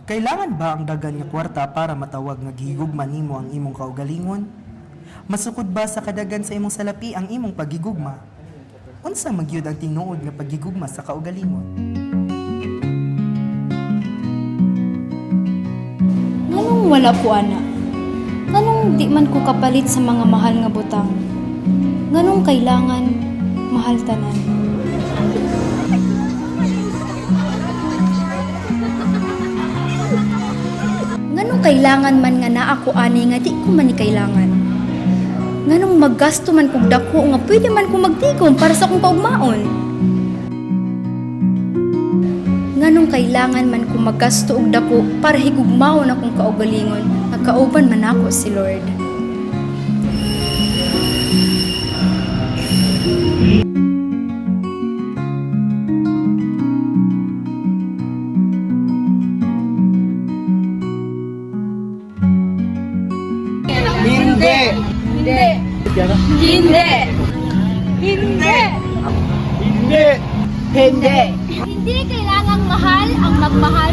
Kailangan ba ang dagan nga kwarta para matawag nga gihigugma nimo ang imong kaugalingon? Masukod ba sa kadagan sa imong salapi ang imong pagigugma? Unsa magyud ang tinuod nga pagigugma sa kaugalingon? Nganong wala ko ana? Nganong di man ko kapalit sa mga mahal nga butang? Nganong kailangan mahal tanan? Nganong kailangan man nga naa ko ani nga di ko man ni kailangan? Nganong maggasto man kog dako nga pwede man ko magtigom para sa akong kaugmaon? Nganong kailangan man ko maggasto og dako para higugmaon akong kaugalingon nga kauban man ako si Lord? Hindi! Hindi! Hindi! Hindi! Hindi! Hindi! Hindi kailangang mahal ang magmahal